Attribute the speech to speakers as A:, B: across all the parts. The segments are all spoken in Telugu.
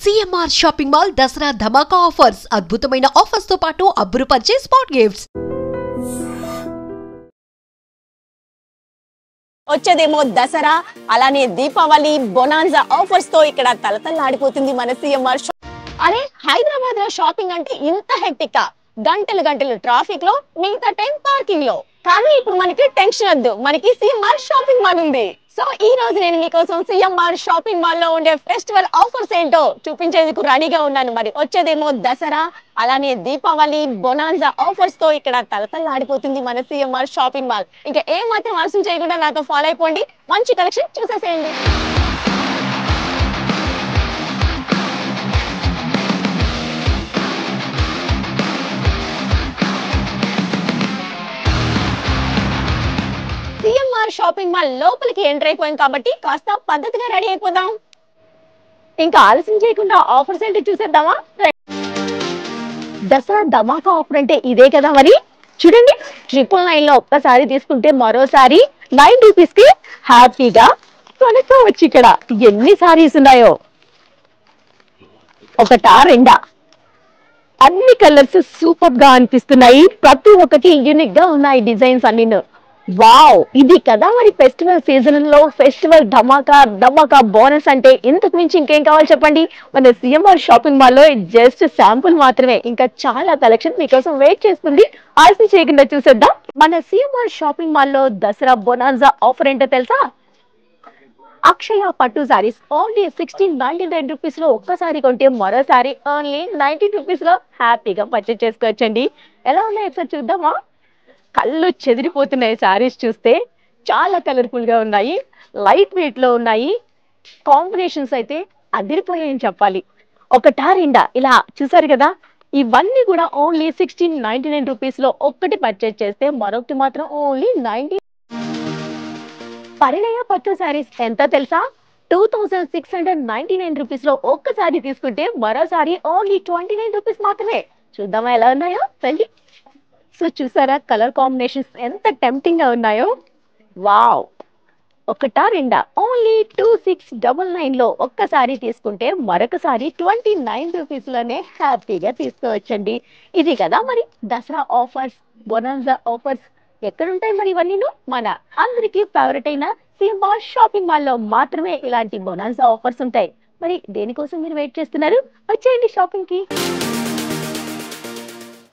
A: సిఎంఆర్ షాపింగ్ మాల్ దసరా ధమాకా ఆఫర్స్ అద్భుతమైన ఆఫర్స్ తో పాటు అబ్బురుపరిచే స్పాట్ గిఫ్ట్స్.
B: వచ్చేదేమో దసరా, అలానే దీపావళి బొనాన్జా ఆఫర్స్ తో ఇక్కడ తలతల్లాడిపోతుంది మన సిఎంఆర్. అరే హైదరాబాద్ లో షాపింగ్ అంటే ఇంత హెక్టిక్, గంటలు గంటలు ట్రాఫిక్ లో, మిగతా టైం పార్కింగ్ లో. కానీ ఇప్పుడు మనకి టెన్షన్ వద్దు, మనకి సిఎంఆర్ షాపింగ్ మాల్ ఉంది. సో ఈ రోజు నేను మీకోసం సిఎంఆర్ షాపింగ్ మాల్ లో ఉండే ఫెస్టివల్ ఆఫర్స్ ఏంటో చూపించేందుకు రెడీగా ఉన్నాను. మరి వచ్చేదేమో దసరా, అలానే దీపావళి బొనాన్జా ఆఫర్స్ తో ఇక్కడ తలతల్లాడిపోతుంది మన సిఎంఆర్ షాపింగ్ మాల్. ఇంకా ఏ మాత్రం ఆలస్యం చేయకుండా నాతో ఫాలో అయిపోండి, మంచి కలెక్షన్ చూసేసేయండి. సిఎంఆర్ షాపింగ్ మాల్ లోపలికి ఎంటర్ అయిపోయాం కాబట్టి కాస్త పద్ధతిగా రెడీ అయిపోదాం. ఇంకా ఆలస్యం చేయకుండా ఆఫర్స్ ఏంటి చూసేద్దామా? దసరా ధమాకా ఆఫర్ అంటే ఇదే కదా మరి. చూడండి, 999 లో ఒక్కసారి తీసుకుంటే మరోసారి 9 రూపీస్ కి హ్యాపీగా కొనుక్కోవచ్చు. ఇక్కడ ఎన్ని సారీస్ ఉన్నాయో, ఒకటా రెండా, అన్ని కలర్స్ సూపర్ గా అనిపిస్తున్నాయి. ప్రతి ఒక్కటి యూనిక్ గా ఉన్నాయి డిజైన్స్ అన్ని. వావ్, ఇది కదా మరి ఫెస్టివల్ సీజన్ లో ఫెస్టివల్ ధమాకా బోనస్ అంటే. ఇంతకు మించి ఇంకేం కావాలి చెప్పండి. మన సిఎంఆర్ షాపింగ్ మాల్ లో జస్ట్ శాంపుల్ మాత్రమే, ఇంకా చాలా కలెక్షన్ మీకోసం వెయిట్ చేస్తుంది. ఆలస్యం చేయకుండా చూసేద్దాం. మన సిఎంఆర్ షాపింగ్ మాల్ లో దసరా బొనాన్జా ఆఫర్ ఏంటో తెలుసా? అక్షయ పట్టు సారీస్ ఓన్లీ 1699 రూపీస్ లో ఒక్కసారి కొంటే మరోసారి ఓన్లీ 19 రూపీస్ లో హ్యాపీగా పర్చేజ్ చేసుకోవచ్చండి. ఎలా ఉన్నాయి ఒకసారి చూద్దామా? కళ్ళు చెదిరిపోతున్నాయి సారీస్ చూస్తే. చాలా కలర్ఫుల్ గా ఉన్నాయి, లైట్ వెయిట్ లో ఉన్నాయి. కాంబినేషన్స్ అయితే అదిరిపోయాయని చెప్పాలి. ఒకటా రెండా, ఇలా చూసారు కదా. ఇవన్నీ కూడా ఓన్లీ 1699 రూపీస్ లో ఒక్కటి పర్చేజ్ చేస్తే మరొకటి మాత్రం ఓన్లీ 90. పరిణయ పట్టు సారీస్ ఎంత తెలుసా? 2699 రూపీస్ లో ఒక్కసారి తీసుకుంటే మరోసారి ఓన్లీ 29 రూపీస్ మాత్రమే. చూద్దామా ఎలా ఉన్నాయో రండి. సో చూసారా కలర్ కాంబినేషన్స్ ఎంత టెంప్టింగ్ గా ఉన్నాయో. వావ్, ఒకటా రెండా, ఓన్లీ 2699 లో ఒక్కసారి తీసుకుంటే మరొకసారి 29 రూపీస్ లోనే హ్యాపీగా తీసుకోవచ్చండి. ఇది కదా మరి దసరా ఆఫర్స్, బొనాన్జా ఆఫర్స్. ఎక్కడుంటాయి మరి ఇవన్నీ? మన అందరికీ ఫేవరెట్ అయిన సిఎంఆర్ షాపింగ్ మాల్ లో మాత్రమే ఇలాంటి బొనాన్జా ఆఫర్స్ ఉంటాయి. మరి దేనికోసం మీరు వెయిట్ చేస్తున్నారు? వచ్చేయండి షాపింగ్ కి.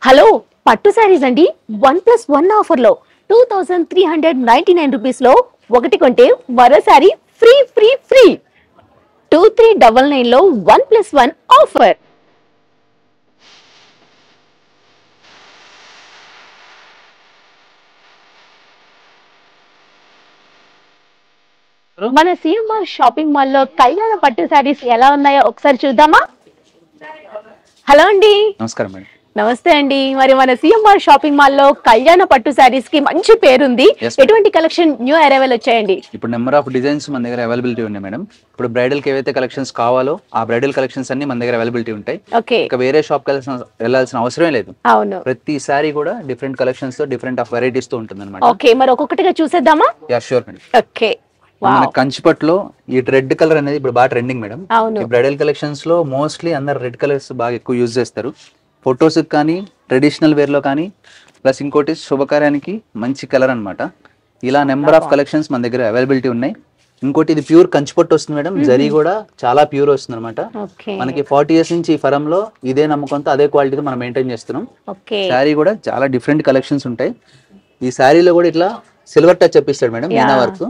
B: హలో, పట్టు సారీస్ అండి. 1+1 ఆఫర్ లో 2399 రూపీస్ లో ఒకటి కొంటే మరోసారి ఫ్రీ ఫ్రీ ఫ్రీ. 2399 లో 1+1 ఆఫర్. మన సిఎంఆర్ షాపింగ్ మాల్ లో కళ్యాణ పట్టు సారీస్ ఎలా ఉన్నాయో ఒకసారి చూద్దామా? హలో అండి.
C: నమస్కారం మేడం.
B: నమస్తే అండి. మరి మన సిఎంఆర్ షాపింగ్ మాల్ లో కళ్యాణ పట్టు సారీస్ కి మంచి పేరుంది. ఎటువంటి కలెక్షన్ న్యూ అరైవల్ వచ్చాయండి?
C: ఇప్పుడు నెంబర్ ఆఫ్ డిజైన్స్ మన దగ్గర అవైలబిలిటీ ఉన్నాయి మేడం. ఇప్పుడు బ్రైడల్ కి ఏవైతే కలెక్షన్స్ కావాలో ఆ బ్రైడల్ కలెక్షన్స్ అన్ని మన దగ్గర అవైలబిలిటీ ఉంటాయి. ఇక వేరే షాప్ వెళ్ళాల్సిన అవసరమే లేదు.
B: అవును,
C: ప్రతి సారీ కూడా డిఫరెంట్ కలెక్షన్స్ తో డిఫరెంట్ ఆఫ్ వెరైటీస్ తో ఉంటుంది అనమాట.
B: ఓకే, మరి ఒక్కొక్కటిగా చూసేద్దామా?
C: Yeah sure madam.
B: ఓకే,
C: మన కంచిపట్లో ఈ రెడ్ కలర్ అనేది ఇప్పుడు బాగా ట్రెండింగ్ మేడం. ఈ బ్రైడల్ కలెక్షన్స్ లో మోస్ట్లీ అందరు రెడ్ కలర్స్ బాగా ఎక్కువ యూజ్ చేస్తారు. ఫొటోస్ కానీ, ట్రెడిషనల్ వేర్ లో కానీ, ప్లస్ ఇంకోటి శుభకార్యానికి మంచి కలర్ అనమాట. ఇలా నెంబర్ ఆఫ్ కలెక్షన్స్ మన దగ్గర అవైలబిలిటీ ఉన్నాయి. ఇంకోటి ఇది ప్యూర్ కంచిపట్టు వస్తుంది మేడం. జరీ కూడా చాలా ప్యూర్ వస్తుంది అనమాట. మనకి 40 years నుంచి ఈ ఫరం లో ఇదే నమ్మకంతో అదే క్వాలిటీతో మనం మెయింటైన్ చేస్తున్నాం. శారీ కూడా చాలా డిఫరెంట్ కలెక్షన్స్ ఉంటాయి. ఈ శారీలో కూడా ఇట్లా సిల్వర్ టచ్ చెప్పిస్తాడు మేడం, మీనా వర్క్.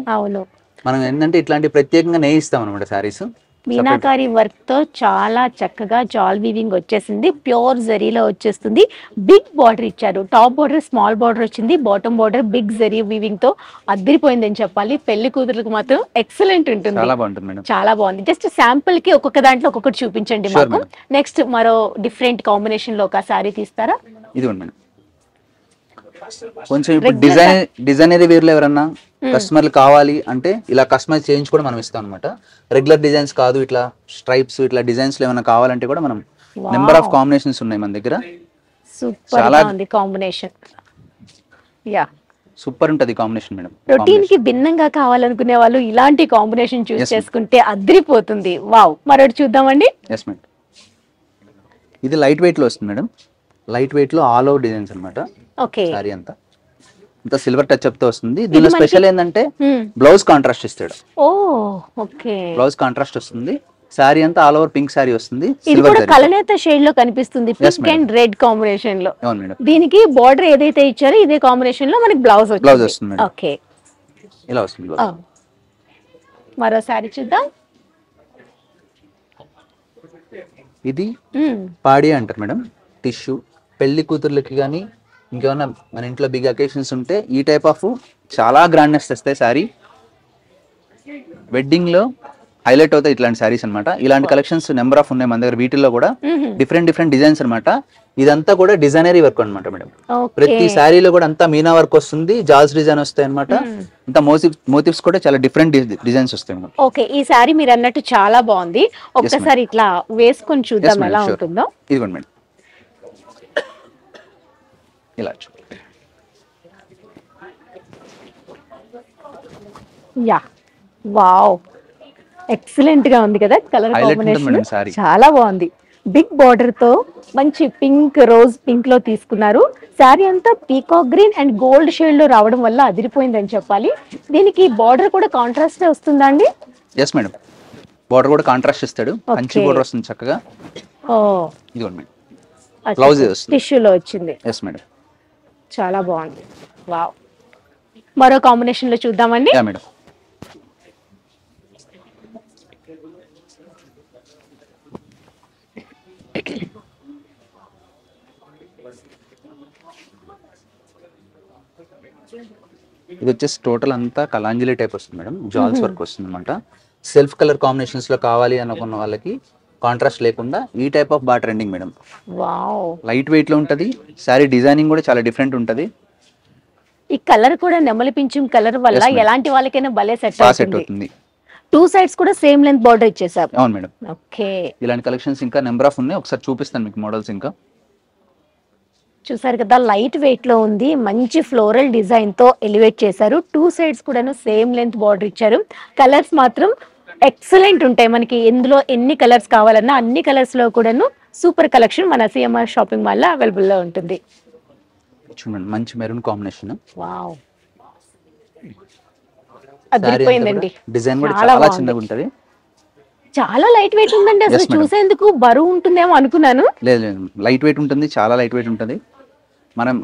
C: మనం ఏంటంటే ఇట్లాంటి ప్రత్యేకంగా నేయిస్తాం అనమాట శారీస్.
B: మీనాకారి వర్క్ తో చాలా చక్కగా జాల్ వీవింగ్ వచ్చేసింది. ప్యూర్ జరీలో వచ్చేస్తుంది. బిగ్ బార్డర్ ఇచ్చారు. టాప్ బార్డర్ స్మాల్ బార్డర్ వచ్చింది, bottom border big zari weaving తో అదిరిపోయిందని చెప్పాలి. పెళ్లి కూతురులకు మాత్రం ఎక్సలెంట్ ఉంటుంది.
C: చాలా బాగుంటుంది మేడం.
B: చాలా బాగుంది. జస్ట్ శాంపుల్ కి ఒక్కొక్క దాంట్లో ఒక్కొక్కటి చూపించండి మాకు. నెక్స్ట్ మరో డిఫరెంట్ కాంబినేషన్ లో ఒక సారీ తీస్తారా?
C: ఇది మేడం. కొంచెం ఇప్పుడు డిజైనరీ వేర్ లో ఎవరన్నా కస్టమర్లు కావాలి అంటే ఇలా కస్టమైజ్ చేయించి కూడా మనం ఇస్తాం అనమాట. రెగ్యులర్ డిజైన్స్ కాదు, ఇట్లా స్ట్రైప్స్ ఇట్లా డిజైన్స్ లో ఏమైనా కావాలంటే కూడా మనం నెంబర్ ఆఫ్ కాంబినేషన్స్ ఉన్నాయి మన దగ్గర.
B: సూపర్ ఉంది కాంబినేషన్. యా,
C: సూపర్ ఉంటది కాంబినేషన్ మేడం.
B: రొటీన్ కి భిన్నంగా కావాలనుకునే వాళ్ళు ఇలాంటి కాంబినేషన్ చూస్ చేసుకుంటే అద్రిపోతుంది. వావ్, మరొకటి చూద్దామండి.
C: Yes madam. ఇది లైట్ వెయిట్ లో వస్తుంది మేడం. లైట్ వెయిట్ లో ఆల్ ఓవర్ డిజైన్స్ అన్నమాట.
B: ఓకే.
C: సారీ అంతా ఇంత సిల్వర్ టచ్ అప్ తో వస్తుంది. దీనిలో స్పెషల్ ఏంటంటే బ్లౌజ్ కాంట్రాస్ట్ ఇస్తాడు.
B: ఓ ఓకే.
C: బ్లౌజ్ కాంట్రాస్ట్ వస్తుంది. సారీ అంతా ఆల్ ఓవర్ పింక్ సారీ వస్తుంది.
B: ఇది కూడా కలనేత షేడ్ లో కనిపిస్తుంది, పింక్ అండ్ రెడ్ కాంబినేషన్ లో.
C: అవును మేడం.
B: దీనికి బార్డర్ ఏదైతే ఇచ్చారో ఇదే కాంబినేషన్ లో మనకి బ్లౌజ్
C: వస్తుంది.
B: ఓకే,
C: ఇలా వస్తుంది.
B: మరో సారీ చూద్దాం.
C: ఇది పాడి అంటారు మేడం. టిష్యూ పెళ్లి కూతుర్లకి కానీ ఇంకేమన్నా మన ఇంట్లో బిగ్ అకేషన్స్ ఉంటే ఈ టైప్ ఆఫ్ చాలా గ్రాండ్నెస్ తెస్తాయి. సారీ వెడ్డింగ్ లో హైలైట్ అవుతాయి ఇట్లాంటి సారీస్ అన్నమాట. ఇలాంటి కలెక్షన్స్ నెంబర్ ఆఫ్ ఉన్నాయి మన దగ్గర. వీటిల్లో కూడా డిఫరెంట్ డిజైన్స్ అన్నమాట. ఇదంతా కూడా డిజైనరీ వర్క్ అన్నమాట మేడం. ప్రతి సారీలో కూడా అంతా మీనా వర్క్ వస్తుంది, జాల్స్ డిజైన్ వస్తాయి అన్నమాట. అంతా మోటివ్స్ కూడా చాలా డిఫరెంట్ డిజైన్స్ వస్తాయి మేడం.
B: ఓకే, ఈ సారీ మీరు అన్నట్టు చాలా బాగుంది. ఒక్కసారి ఇట్లా వేసుకొని చూద్దాం ఎలా ఉంటుందో.
C: ఇదిగోండి మేడం, ఇలా
B: యా వావ్, ఎక్సలెంట్ గా ఉంది కదా కలర్ కాంబినేషన్. చాలా బాగుంది. బిగ్ బార్డర్ తో మంచి పింక్, రోజ్ పింక్ లో తీసుకున్నారు. శారీ అంతా peacock green and gold shade లో రావడం వల్ల అదిరిపోయిందని చెప్పాలి. దీనికి బార్డర్ కూడా కాంట్రాస్ట్ వస్తుందా అండి?
C: ఎస్ మేడం, బార్డర్ కూడా కాంట్రాస్ట్ ఇస్తాడు. మంచి బార్డర్ వస్తుంది చక్కగా.
B: ఓ
C: ఇదిగోండి మేడం, బ్లౌజ్
B: టిష్యూ లో వచ్చింది.
C: ఎస్ మేడం,
B: చాలా బాగుంది. వావ్, మరో కాంబినేషన్ లో చూద్దామండి.
C: Yeah madam. ఇది వచ్చేసి టోటల్ అంతా కలాంజలి టైప్ వస్తుంది మేడం. జాల్స్ వర్క్ వస్తుంది అనమాట. సెల్ఫ్ కలర్ కాంబినేషన్స్ లో కావాలి అనుకున్న వాళ్ళకి కాంట్రాస్ట్ లేకుండా ఈ టైప్ ఆఫ్ బాగా trending madam.
B: Wow,
C: light weight లో ఉంటది. సారీ డిజైనింగ్ కూడా చాలా డిఫరెంట్ ఉంటది.
B: ఈ కలర్ కూడా నెమలి పింఛం కలర్ వల్ల ఎలాంటి వాళ్ళకైనా భలే సెట్ అవుతుంది. టూ సైడ్స్ కూడా సేమ్ లెంత్ బార్డర్ ఇచ్చేసారు.
C: అవును మేడం.
B: ఓకే,
C: ఇలాంటి కలెక్షన్స్ ఇంకా నెంబర్ ఆఫ్ ఉన్నాయి. ఒకసారి చూపిస్తాను మీకు మోడల్స్. ఇంకా
B: చూసారు కదా, లైట్ వెయిట్ లో ఉంది. మంచి ఫ్లోరల్ డిజైన్ తో ఎలివేట్ చేశారు. టూ సైడ్స్ కూడాను సేమ్ లెంత్ బార్డర్ ఇచ్చారు. కలర్స్ మాత్రం ఎక్సలెంట్ ఉంటాయి. మనకి ఎందులో ఎన్ని కలర్స్ కావాలన్నా అన్ని కలర్స్ లో కూడాను సూపర్ కలెక్షన్ మన సిఎంఆర్ షాపింగ్ మాల్ లో అవైలబుల్ లో ఉంటుంది.
C: చూడండి, మంచి మెరూన్ కాంబినేషన్.
B: వావ్, అదిరిపోయిందండి.
C: డిజైన్ కూడా చాలా చిన్నగా ఉంటది.
B: చాలా లైట్ వెయిట్ ఉందండి. అసలు చూసేందుకు బరువు ఉంటుందేమో అనుకున్నాను.
C: లేదు లేదు, లైట్ వెయిట్ ఉంటుంది. చాలా లైట్ వెయిట్ ఉంటుంది. మనం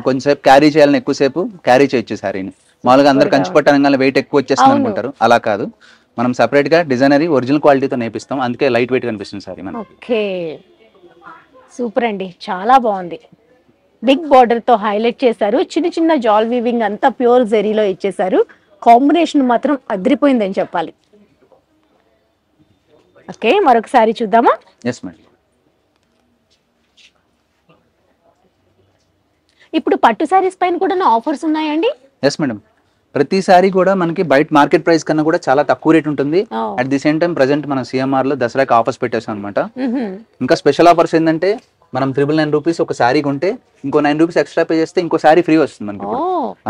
C: కొంచెంసేపు క్యారీ చేయాలని ఎక్కువసేపు క్యారీ చేయొచ్చు సారీని. మామూలుగా అందరు కంచిపట్టు అనగానే వెయిట్ ఎక్కువ వచ్చేస్తుంది అనుకుంటారు. అలా కాదు, మనం సెపరేట్ గా డిజైనరీ ఒరిజినల్ క్వాలిటీతో నేపిస్తాం. అందుకే లైట్ వెయిట్ కనిపిస్తుంది సారీ మనం.
B: ఓకే, సూపర్ అండి, చాలా బాగుంది. బిగ్ బార్డర్ తో హైలైట్ చేశారు. చిన్న చిన్న జాల్ వీవింగ్ అంతా ప్యూర్ జెరీలో ఇచ్చేసారు. కాంబినేషన్ మాత్రం అదిరిపోయిందని చెప్పాలి. ఓకే, మరొకసారి చూద్దామా?
C: Yes madam.
B: ఇప్పుడు పట్టు సారీస్ పైన కూడా ఆఫర్స్ ఉన్నాయండి?
C: ఎస్ మేడం, ప్రతి సారీ కూడా మనకి బయట మార్కెట్ ప్రైస్ కన్నా కూడా చాలా తక్కువ రేట్ ఉంటుంది. At the same time present మనం సిఎంఆర్ లో దసరాకి ఆఫర్స్ పెట్టేసాం అనమాట. ఇంకా స్పెషల్ ఆఫర్స్ ఏంటంటే మనం 999 రూపీస్ ఒక శారీ కొంటే ఇంకో 9 రూపీస్ ఎక్స్ట్రా పే చేస్తే ఇంకో శారీ ఫ్రీ వస్తుంది మనకి.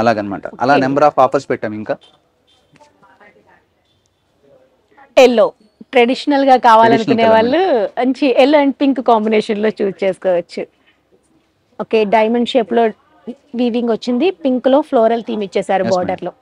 C: అలాగనమాట. అలా నెంబర్ ఆఫ్ ఆఫర్స్ పెట్టాం. ఇంకా
B: ఎల్లో ట్రెడిషనల్ గా కావాలనుకునే వాళ్ళు మంచి ఎల్లో అండ్ పింక్ కాంబినేషన్ లో చూస్ చేసుకోవచ్చు. ఓకే, డైమండ్ షేప్ లో వీవింగ్ వచ్చింది. పింక్ లో ఫ్లోరల్ థీమ్ ఇచ్చేసారు బార్డర్ లో.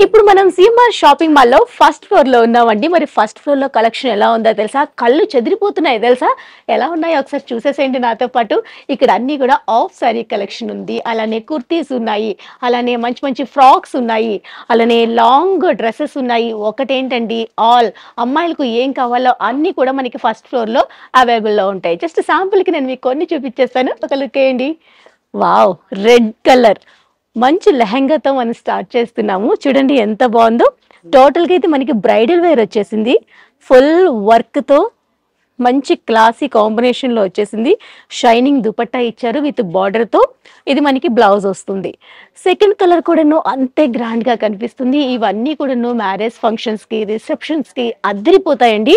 B: ఇప్పుడు మనం సిఎంఆర్ షాపింగ్ మాల్ లో ఫస్ట్ ఫ్లోర్ లో ఉన్నామండి. మరి ఫస్ట్ ఫ్లోర్ లో కలెక్షన్ ఎలా ఉందో తెలుసా? కళ్ళు చెదిరిపోతున్నాయి తెలుసా? ఎలా ఉన్నాయో ఒకసారి చూసేసేయండి నాతో పాటు. ఇక్కడ అన్ని కూడా ఆఫ్ సారీ కలెక్షన్ ఉంది. అలానే కుర్తీస్ ఉన్నాయి, అలానే మంచి మంచి ఫ్రాక్స్ ఉన్నాయి, అలానే లాంగ్ డ్రెస్సెస్ ఉన్నాయి. ఒకటేంటండి, ఆల్ అమ్మాయిలకు ఏం కావాలో అన్ని కూడా మనకి ఫస్ట్ ఫ్లోర్ లో అవైలబుల్ లో ఉంటాయి. జస్ట్ శాంపుల్ కి నేను మీకు కొన్ని చూపించేస్తాను, ఒక లుక్ వేయండి. వావ్, రెడ్ కలర్ మంచి లెహంగాతో మనం స్టార్ట్ చేస్తున్నాము. చూడండి ఎంత బాగుందో. టోటల్గా అయితే మనకి బ్రైడల్ వేర్ వచ్చేసింది. ఫుల్ వర్క్తో మంచి క్లాసీ కాంబినేషన్లో వచ్చేసింది. షైనింగ్ దుపట్టా ఇచ్చారు విత్ బార్డర్తో. ఇది మనకి బ్లౌజ్ వస్తుంది. సెకండ్ కలర్ కూడాను అంతే గ్రాండ్గా కనిపిస్తుంది. ఇవన్నీ కూడాను మ్యారేజ్ ఫంక్షన్స్కి, రిసెప్షన్స్కి అద్దరిపోతాయండి.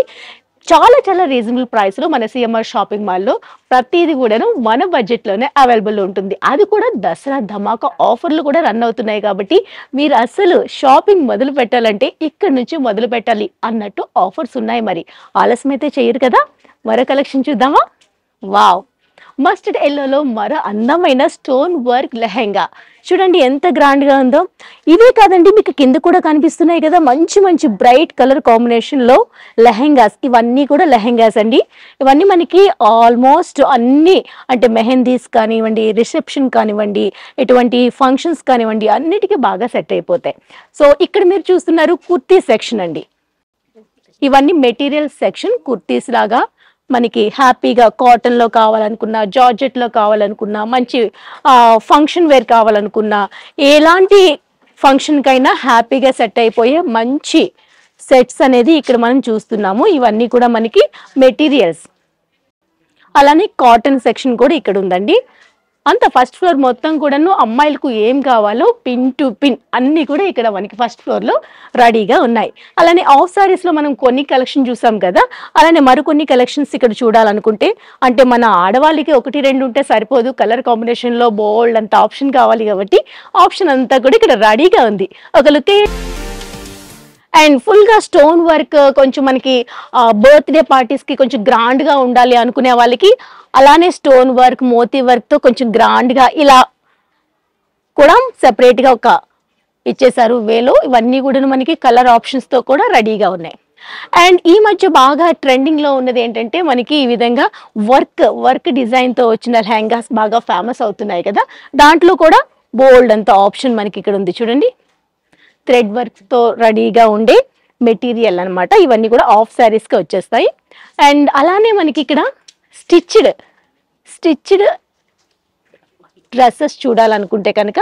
B: చాలా చాలా రీజనబుల్ ప్రైస్ లో మన సిఎంఆర్ షాపింగ్ మాల్ లో ప్రతిదీ కూడాను మన బడ్జెట్ లోనే అవైలబుల్ ఉంటుంది. అది కూడా దసరా ధమాకా ఆఫర్లు కూడా రన్ అవుతున్నాయి. కాబట్టి మీరు అసలు షాపింగ్ మొదలు పెట్టాలంటే ఇక్కడ నుంచి మొదలు పెట్టాలి అన్నట్టు ఆఫర్స్ ఉన్నాయి. మరి ఆలస్యం అయితే చేయరు కదా. మరో కలెక్షన్ చూద్దామా? వావ్, మస్టర్డ్ ఎల్లోలో మరో అందమైన స్టోన్ వర్క్ లెహెంగా. చూడండి ఎంత గ్రాండ్ గా ఉందో. ఇవే కాదండి, మీకు కింద కూడా కనిపిస్తున్నాయి కదా మంచి మంచి బ్రైట్ కలర్ కాంబినేషన్ లో లెహెంగాస్. ఇవన్నీ కూడా లెహెంగాస్ అండి. ఇవన్నీ మనకి ఆల్మోస్ట్ అన్ని అంటే మెహందీస్ కానివ్వండి, రిసెప్షన్ కానివ్వండి, ఎటువంటి ఫంక్షన్స్ కానివ్వండి, అన్నిటికీ బాగా సెట్ అయిపోతాయి. సో ఇక్కడ మీరు చూస్తున్నారు కుర్తీ సెక్షన్ అండి. ఇవన్నీ మెటీరియల్ సెక్షన్. కుర్తీస్ లాగా మనకి హ్యాపీగా కాటన్ లో కావాలనుకున్నా, జార్జెట్ లో కావాలనుకున్నా, మంచి ఫంక్షన్ వేర్ కావాలనుకున్నా, ఎలాంటి ఫంక్షన్ కైనా హ్యాపీగా సెట్ అయిపోయే మంచి సెట్స్ అనేది ఇక్కడ మనం చూస్తున్నాము. ఇవన్నీ కూడా మనకి మెటీరియల్స్. అలానే కాటన్ సెక్షన్ కూడా ఇక్కడ ఉందండి. అంత ఫస్ట్ ఫ్లోర్ మొత్తం కూడాను అమ్మాయిలకు ఏం కావాలో పిన్ టు పిన్ అన్ని కూడా ఇక్కడ మనకి ఫస్ట్ ఫ్లోర్ లో రెడీగా ఉన్నాయి. అలానే ఆఫ్ సారీస్ లో మనం కొన్ని కలెక్షన్ చూసాం కదా, అలానే మరికొన్ని కలెక్షన్స్ ఇక్కడ చూడాలనుకుంటే, అంటే మన ఆడవాళ్ళకి 1-2 ఉంటే సరిపోదు, కలర్ కాంబినేషన్ లో బోల్డ్ అంత ఆప్షన్ కావాలి కాబట్టి ఆప్షన్ అంతా కూడా ఇక్కడ రెడీగా ఉంది. ఒక లుక్. అండ్ ఫుల్ గా స్టోన్ వర్క్, కొంచెం మనకి బర్త్డే పార్టీస్ కి కొంచెం గ్రాండ్ గా ఉండాలి అనుకునే వాళ్ళకి అలానే స్టోన్ వర్క్, మోతీ వర్క్ తో కొంచెం గ్రాండ్ గా ఇలా కూడా సెపరేట్ గా ఒక ఇచ్చేసారు వేలో. ఇవన్నీ కూడా మనకి కలర్ ఆప్షన్స్ తో కూడా రెడీగా ఉన్నాయి. అండ్ ఈ మధ్య బాగా ట్రెండింగ్ లో ఉన్నది ఏంటంటే, మనకి ఈ విధంగా వర్క్ డిజైన్ తో వచ్చిన లెహంగాస్ బాగా ఫేమస్ అవుతున్నాయి కదా. దాంట్లో కూడా బోల్డ్ అంత ఆప్షన్ మనకి ఇక్కడ ఉంది చూడండి. థ్రెడ్ వర్క్ తో రెడీగా ఉండే మెటీరియల్ అన్నమాట. ఇవన్నీ కూడా ఆఫ్ శారీస్ కి వచ్చేస్తాయి. అండ్ అలానే మనకి ఇక్కడ స్టిచ్డ్ డ్రెస్సెస్ చూడాలనుకుంటే కనుక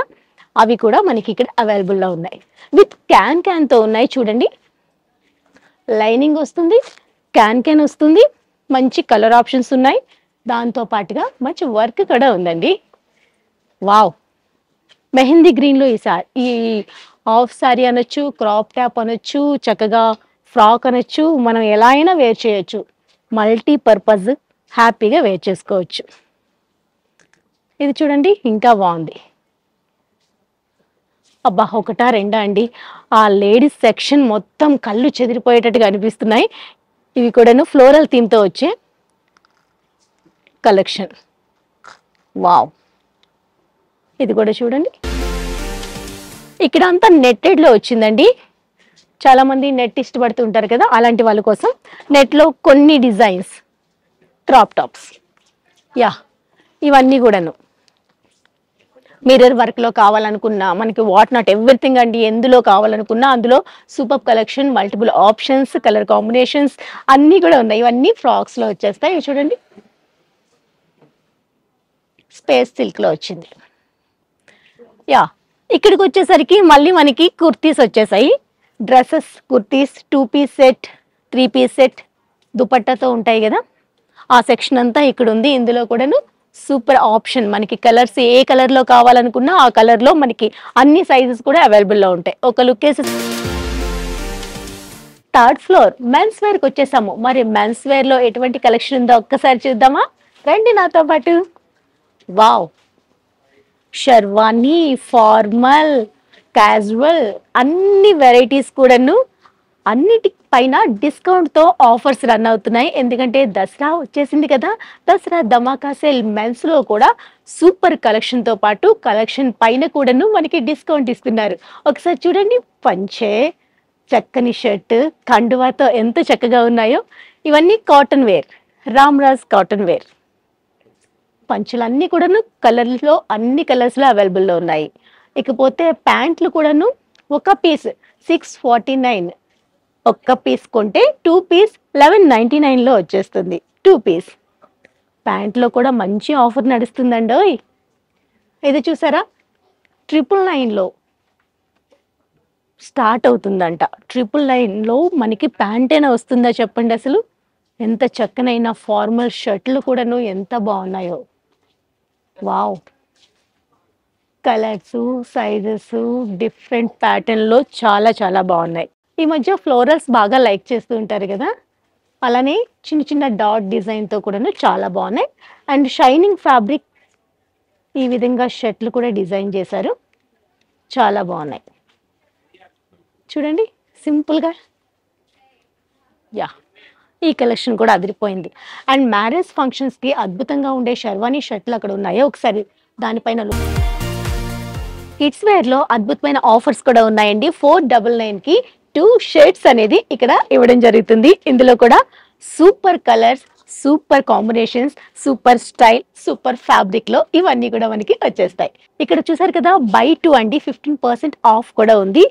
B: అవి కూడా మనకి ఇక్కడ అవైలబుల్ లో ఉన్నాయి. విత్ క్యాన్ తో ఉన్నాయి చూడండి. లైనింగ్ వస్తుంది, క్యాన్ వస్తుంది, మంచి కలర్ ఆప్షన్స్ ఉన్నాయి. దాంతో పాటుగా మంచి వర్క్ కూడా ఉందండి. వావ్, మెహందీ గ్రీన్ లో ఈ హాఫ్ సారీ అనొచ్చు, క్రాప్ టాప్ అనొచ్చు, చక్కగా ఫ్రాక్ అనొచ్చు, మనం ఎలా అయినా వేర్ చేయొచ్చు. మల్టీపర్పస్ హ్యాపీగా వేర్ చేసుకోవచ్చు. ఇది చూడండి ఇంకా బాగుంది. అబ్బా, ఒకటా రెండా అండి, ఆ లేడీస్ సెక్షన్ మొత్తం కళ్ళు చెదిరిపోయేటట్టుగా అనిపిస్తున్నాయి. ఇవి కూడాను ఫ్లోరల్ థీమ్ తో వచ్చే కలెక్షన్. వావ్, ఇది కూడా చూడండి. ఇక్కడ అంతా నెట్టెడ్ లో వచ్చిందండి. చాలా మంది నెట్ ఇష్టపడుతూ ఉంటారు కదా, అలాంటి వాళ్ళ కోసం నెట్ లో కొన్ని డిజైన్స్, క్రాప్ టాప్స్, ఇవన్నీ కూడాను మిర్రర్ వర్క్ లో కావాలనుకున్నా, మనకి వాట్ నాట్ ఎవ్రీథింగ్ అండి, ఎందులో కావాలనుకున్నా అందులో super collection, multiple options, colour combinations అన్ని కూడా ఉన్నాయి. ఇవన్నీ ఫ్రాక్స్ లో వచ్చేస్తాయి. ఇవి చూడండి, స్పేస్ సిల్క్ లో వచ్చింది. ఇక్కడికి వచ్చేసరికి మళ్ళీ మనకి కుర్తీస్ వచ్చేసాయి. Dresses, kurtis, 2 piece set, 3 piece set, దుపట్టాతో ఉంటాయి కదా, ఆ సెక్షన్ అంతా ఇక్కడ ఉంది. ఇందులో కూడాను సూపర్ ఆప్షన్, మనకి కలర్స్ ఏ కలర్ లో కావాలనుకున్నా ఆ కలర్ లో మనకి అన్ని సైజెస్ కూడా అవైలబుల్ లో ఉంటాయి. ఒక లుక్ వేసి 3rd ఫ్లోర్ మెన్స్ వేర్ కి వచ్చేసాము. మరి మెన్స్ వేర్ లో ఎటువంటి కలెక్షన్ ఉందో ఒక్కసారి చూద్దామా, రండి నాతో పాటు. వావ్, షర్వానీ, ఫార్మల్, క్యాజువల్ అన్ని వెరైటీస్ కూడాను అన్నిటి పైన డిస్కౌంట్ తో ఆఫర్స్ రన్ అవుతున్నాయి. ఎందుకంటే దసరా వచ్చేసింది కదా, దసరా ధమాకా సేల్ మెన్స్ లో కూడా సూపర్ కలెక్షన్ తో పాటు కలెక్షన్ పైన కూడాను మనకి డిస్కౌంట్ ఇస్తున్నారు. ఒకసారి చూడండి, పంచే, చక్కని షర్ట్, కండువాతో ఎంత చక్కగా ఉన్నాయో. ఇవన్నీ cotton wear, Ramraj cotton wear. పంచులన్నీ కూడాను కలర్లో అన్ని కలర్స్ లో అవైలబుల్ లో ఉన్నాయి. ఇకపోతే ప్యాంట్లు కూడాను ఒక పీస్ 649, ఒక్క పీస్ కొంటే 2 పీస్ 1199 లో వచ్చేస్తుంది. 2 పీస్ ప్యాంట్లో కూడా మంచి ఆఫర్ నడుస్తుందండి. ఇది చూసారా, 999 లో స్టార్ట్ అవుతుందంట. 999 లో మనకి ప్యాంటేనా వస్తుందా చెప్పండి. అసలు ఎంత చక్కనైన ఫార్మల్ షర్ట్లు కూడాను ఎంత బాగున్నాయో. Wow, colours, sizes, different pattern లో చాలా చాలా బాగున్నాయి. ఈ మధ్య ఫ్లోరల్స్ బాగా లైక్ చేస్తూ ఉంటారు కదా, అలానే చిన్న చిన్న డాట్ డిజైన్ తో కూడాను చాలా బాగున్నాయి. అండ్ షైనింగ్ ఫ్యాబ్రిక్, ఈ విధంగా షర్ట్లు కూడా డిజైన్ చేశారు, చాలా బాగున్నాయి. చూడండి సింపుల్ గా. ఈ కలెక్షన్ కూడా అదిరిపోయింది. అండ్ మ్యారేజ్ ఫంక్షన్స్ కి అద్భుతంగా ఉండే షర్వానీ షర్ట్లు అక్కడ ఉన్నాయో ఒకసారి దానిపైన కిడ్స్ వేర్ లో అద్భుతమైన ఆఫర్స్ కూడా ఉన్నాయండి. 499 కి 2 షర్ట్స్ అనేది ఇక్కడ ఇవ్వడం జరుగుతుంది. ఇందులో కూడా super colours, super combinations, super style, super fabric లో ఇవన్నీ కూడా మనకి వచ్చేస్తాయి. ఇక్కడ చూసారు కదా బై 2 అండి 15% ఆఫ్ కూడా ఉంది.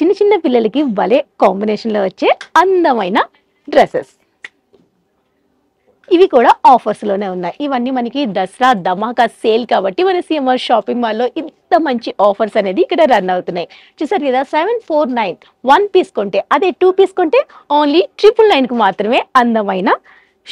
B: చిన్న చిన్న పిల్లలకి భలే కాంబినేషన్ లో వచ్చే అందమైన డ్రెస్సెస్ ఇవి కూడా ఆఫర్స్ లోనే ఉన్నాయి. ఇవన్నీ మనకి దసరా ధమాకా సేల్ కాబట్టి మన సిఎంఆర్ షాపింగ్ మాల్ లో ఇంత మంచి ఆఫర్స్ అనేది ఇక్కడ రన్ అవుతున్నాయి. చూసారు కదా 749 1 పీస్ కొంటే, అదే 2 పీస్ కొంటే ఓన్లీ 999 కు మాత్రమే అందమైన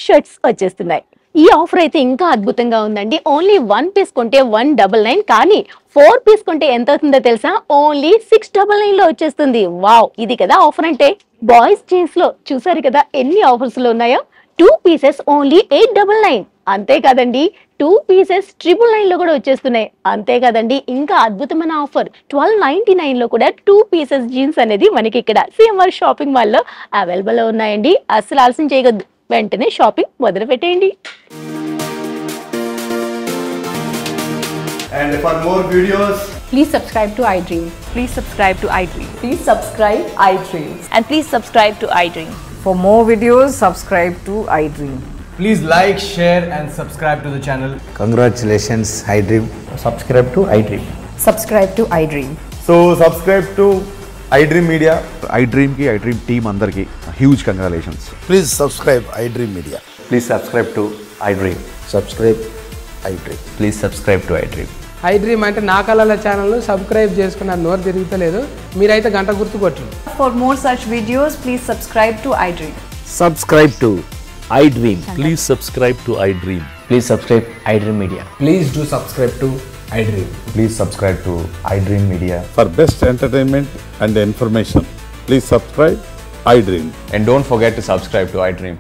B: షర్ట్స్ వచ్చేస్తున్నాయి. ఈ ఆఫర్ అయితే ఇంకా అద్భుతంగా ఉందండి. ఓన్లీ 1 పీస్ కొంటే 199, కానీ 4 పీస్ కొంటే ఎంత అవుతుందో తెలుసా? ఓన్లీ 699 లో వచ్చేస్తుంది. వావ్, ఇది కదా ఆఫర్ అంటే. బాయ్స్ జీన్స్ లో చూసారు కదా ఎన్ని ఆఫర్స్ లో ఉన్నాయో. 2 పీసెస్ ఓన్లీ 899. అంతే కదండి, 2 పీసెస్ 999 లో కూడా వచ్చేస్తున్నాయి. అంతే కదండి, ఇంకా అద్భుతమైన ఆఫర్ 1299 లో కూడా 2 పీసెస్ జీన్స్ అనేది మనకి ఇక్కడ సిఎంఆర్ షాపింగ్ మాల్ లో అవైలబుల్ లో ఉన్నాయండి. అసలు ఆలస్యం చేయగద్దు, వెంటనే షాపింగ్ మొదలు పెట్టేయండి.
D: And for more videos,
E: please subscribe to iDream.
F: Please subscribe to iDream.
E: Please subscribe iDream.
F: And please subscribe to iDream.
E: For more videos, subscribe to iDream.
D: please like, share and subscribe to the channel.
G: Congratulations, iDream.
D: Subscribe to iDream.
E: Subscribe to iDream.
D: So subscribe to iDream Media.
H: iDream ki iDream team andarki huge congratulations.
G: Please subscribe iDream Media.
D: Please subscribe to iDream.
G: Subscribe iDream.
D: Please subscribe to iDream.
I: iDream అంటే నా కళల ఛానల్ను సబ్స్క్రైబ్ చేసుకున్నారు, నోరు తిరుగుతలేదు, మీరైతే గంట గుర్తు కొట్టండి.
E: For more such videos, please subscribe to iDream.
J: Subscribe to iDream. Please subscribe to iDream.
D: Please subscribe iDream Media.
I: Please do subscribe to iDream.
D: Please subscribe to iDream Media.
H: For best entertainment and information, please subscribe iDream.
D: And don't forget to subscribe to iDream.